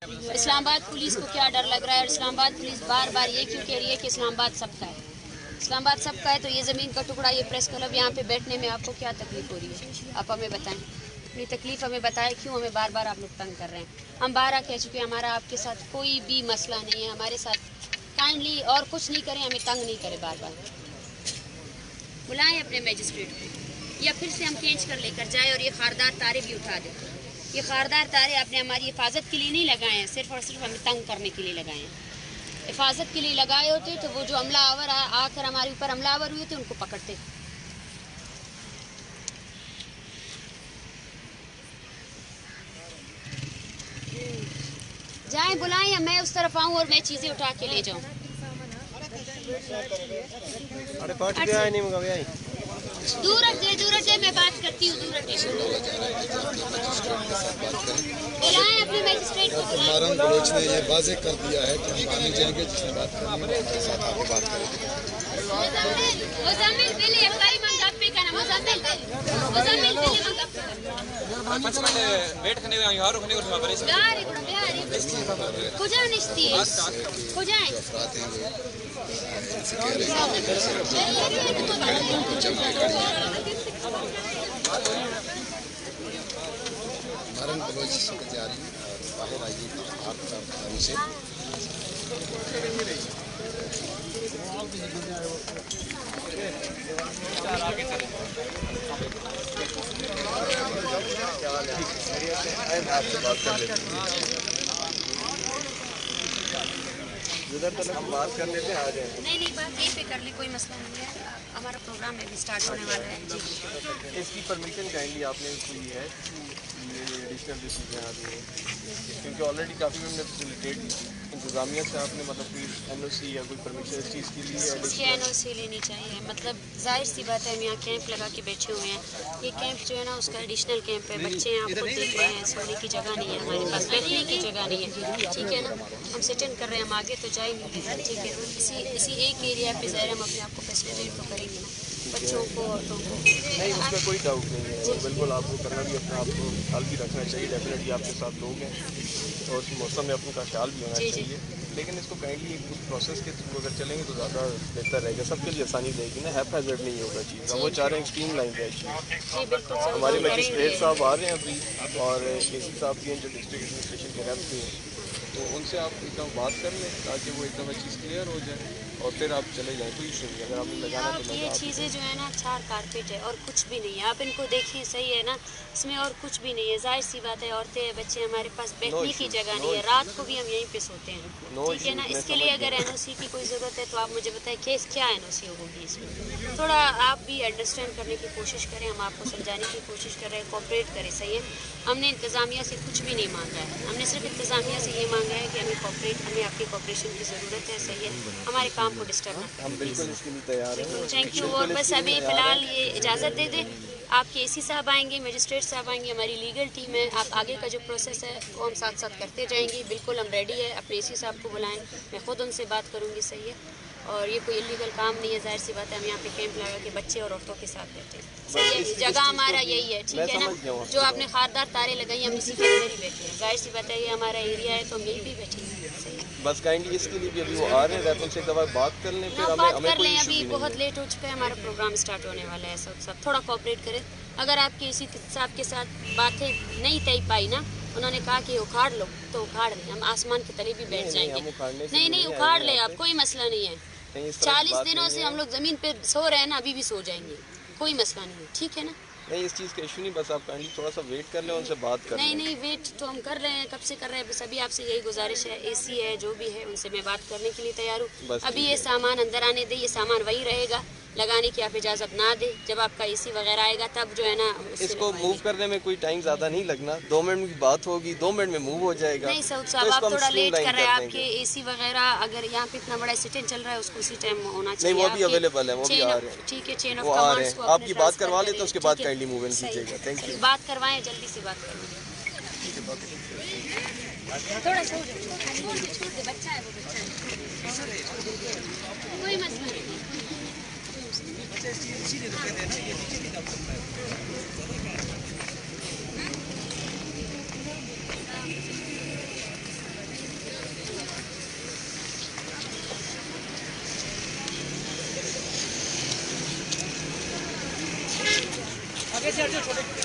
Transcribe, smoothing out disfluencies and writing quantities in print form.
Islamabad police को क्या डर लग रहा है और इस्लामाबाद पुलिस बार बार ये क्यों कह रही है कि इस्लामाबाद सबका है। इस्लामाबाद सबका है तो ये ज़मीन का टुकड़ा, ये प्रेस क्लब, यहाँ पे बैठने में आपको क्या तकलीफ़ हो रही है? आप हमें बताएं, अपनी तकलीफ़ हमें बताएं, क्यों हमें बार बार आप लोग तंग कर रहे हैं। हम बारह कह चुके हैं, हमारा आपके साथ कोई भी मसला नहीं है, हमारे साथ काइंडली और कुछ नहीं करें, हमें तंग नहीं करें। बार बार बुलाएं अपने मजिस्ट्रेट को, या फिर से हम खींच कर लेकर जाए और ये खारदार तारे भी उठा दें। ये खारदार तारे आपने हमारी हिफाजत के लिए नहीं लगाए हैं, सिर्फ और सिर्फ हमें तंग करने के लिए लगाए हैं। हिफाजत के लिए लगाए होते तो वो जो हमलावर आकर हमारे ऊपर हमलावर हुए थे उनको पकड़ते। जाएं, बुलाएं, या मैं उस तरफ आऊं और मैं चीज़ें उठा के ले जाऊं। दूर हटे, मैं बात करती हूँ। दूर हटे, बुलाएं अपने मजिस्ट्रेट को। मारन बलोच ने ये वाज़ेह कर दिया है कि हम आने जाएंगे, जिसने बात करनी है हमारे साथ आके बात करेंगे। मारन बलोच की तैयारी बाहर आइए आप से आपसे बात कर लेते हैं, उधर तक हम बात कर लेते हैं, आ जाए। नहीं, बात यहीं पे कर ले, कोई मसला नहीं है। हमारा प्रोग्राम अभी स्टार्ट होने वाला है जी। इसकी परमिशन काइंडली आपने ली है, ये एडिशनल जो चीज़ें आ रही हैं, क्योंकि ऑलरेडी काफ़ी हमने फैसिलिटेट इंतज़ामिया से आपने मतलब कोई NOC या कोई परमिशन इस चीज़ के लिए इसकी NOC लेनी चाहिए। मतलब जाहिर सी बात है, हम यहाँ कैंप लगा के बैठे हुए हैं। ये कैंप जो है ना, उसका एडिशनल कैंप है। बच्चे यहाँ खुद देख रहे हैं, सोने की जगह नहीं है हमारे पास, बैठने की जगह नहीं है, ठीक है ना। हम सिट इन कर रहे हैं, हम आगे तो जा ही नहीं रहे, ठीक है। इसी एक एरिया पे ज़ाहिर हम अपने आप को फैसिलिटेट तो करेंगे ना, बच्चों को, औरतों को। नहीं, उसमें कोई डाउट नहीं है, बिल्कुल आपको करना भी अपना आपको ख्याल भी रखना चाहिए। डेफिनेटली आपके साथ लोग हैं और उस मौसम में अपने का ख्याल भी होना चाहिए, लेकिन इसको काइंडली कुछ प्रोसेस के थ्रू अगर चलेंगे तो ज़्यादा बेहतर रहेगा, सबके लिए आसानी रहेगी ना। हैज़ार्ड नहीं होगा चीज़, हम वो चाह रहे हैं स्ट्रीम लाइन है चीज़। हमारे मजिस्ट्रेट साहब आ रहे हैं अभी और AC साहब भी हैं जो डिस्ट्रिक्ट एडमिनिस्ट्रेशन के रेप हैं, तो उनसे आप एकदम बात कर लें ताकि वो एकदम चीज़ क्लियर हो जाए और फिर आप चले जाएँ। कोई इशू नहीं, अगर आपने लगाना तो ये चीज़ें जो है ना, 4 कारपेट है और कुछ भी नहीं है। आप इनको देखिए, सही है ना, इसमें और कुछ भी नहीं है। जाहिर सी बात है, औरतें बच्चे, हमारे पास बैठने की जगह नहीं है, रात को भी हम यहीं पे सोते हैं, ठीक है ना। इसके लिए अगर NOC की कोई ज़रूरत है तो आप मुझे बताएं केस क्या NOC होगी इसमें। थोड़ा आप भी अंडरस्टैंड करने की कोशिश करें, हम आपको समझाने की कोशिश कर रहे हैं, कोऑपरेट करें, सही है। हमने इंतज़ामिया से कुछ भी नहीं मांगा है, हमने सिर्फ इंतज़ामिया से ये मांगा है कि हमें कोऑपरेट, हमें आपकी कोऑपरेशन की ज़रूरत है, सही है। हमारे काम को डिस्टर्ब ना, हम बिल्कुल इसके लिए तैयार हैं। Thank you. और बस अभी फ़िलहाल ये इजाज़त दे दें, आपके AC साहब आएंगे, मजिस्ट्रेट साहब आएंगे, हमारी लीगल टीम है। आप आगे का जो प्रोसेस है वो हम साथ साथ करते जाएंगे। बिल्कुल हम रेडी है, अपने AC साहब को बुलाएं, मैं ख़ुद उनसे बात करूँगी, सही है। और ये कोई इलीगल काम नहीं है, जाहिर सी बात है। हम यहाँ पे कैंप लगा के बच्चे और औरतों के साथ बैठे हैं, सही है। जगह हमारा यही है, ठीक है ना। जो आपने खारदार तारे लगाई, हम इसी के अंदर ही बैठे हैं। जाहिर सी बात है, ये हमारा एरिया है तो हम यहीं भी बैठे हैं, सही है। बस काइंडली इसके लिए भी अभी वो आ रहे हैं, उनसे एक दफ़ा बात कर लें, फिर बात कर लें। अभी बहुत लेट हो चुका है, हमारा प्रोग्राम स्टार्ट होने वाला है। सब थोड़ा कोऑपरेट करें। अगर आपके इसी साहब के साथ बातें नहीं तय पाई ना, उन्होंने कहा कि उखाड़ लो तो उखाड़ लें, हम आसमान के तले भी बैठ जाएंगे। नहीं, उखाड़ लें आप, कोई मसला नहीं है। 40 दिनों से हम लोग ज़मीन पे सो रहे हैं ना, अभी भी सो जाएंगे, कोई मसला नहीं है, ठीक है ना। नहीं, इस चीज़ का इशू नहीं, बस आप काइंडली थोड़ा सा वेट कर लें, उनसे बात कर लें। नहीं, वेट तो हम कर रहे हैं, कब से कर रहे हैं। बस अभी आपसे यही गुजारिश है, AC है, जो भी है, उनसे मैं बात करने के लिए तैयार हूँ। अभी ये सामान अंदर आने दे, ये सामान वही रहेगा, लगाने की आप इजाज़त ना दे। जब आपका AC वगैरह आएगा तब जो है ना, इसको मूव करने में कोई टाइम ज़्यादा नहीं लगना, 2 मिनट की बात होगी, 2 मिनट में मूव हो जाएगा। नहीं सऊद साहब, आप थोड़ा लेट कर रहे हैं। आपके AC वगैरह अगर यहाँ पे इतना बड़ा सिट इन चल रहा है, उसको उसी टाइम होना चाहिए। नहीं, वो भी अवेलेबल है, वो भी आ रहे हैं, ठीक है। चेन ऑफ कमांड्स को आपकी बात करवा लेते हैं, उसके बाद काइंडली मूव इन कीजिएगा। Thank you. बात करवाएं, जल्दी से बात करवाएं। थोड़ा छोड़ दे, बच्चा है वो, बच्चा है, कोई मसला नहीं। ऐसे हटो छोटे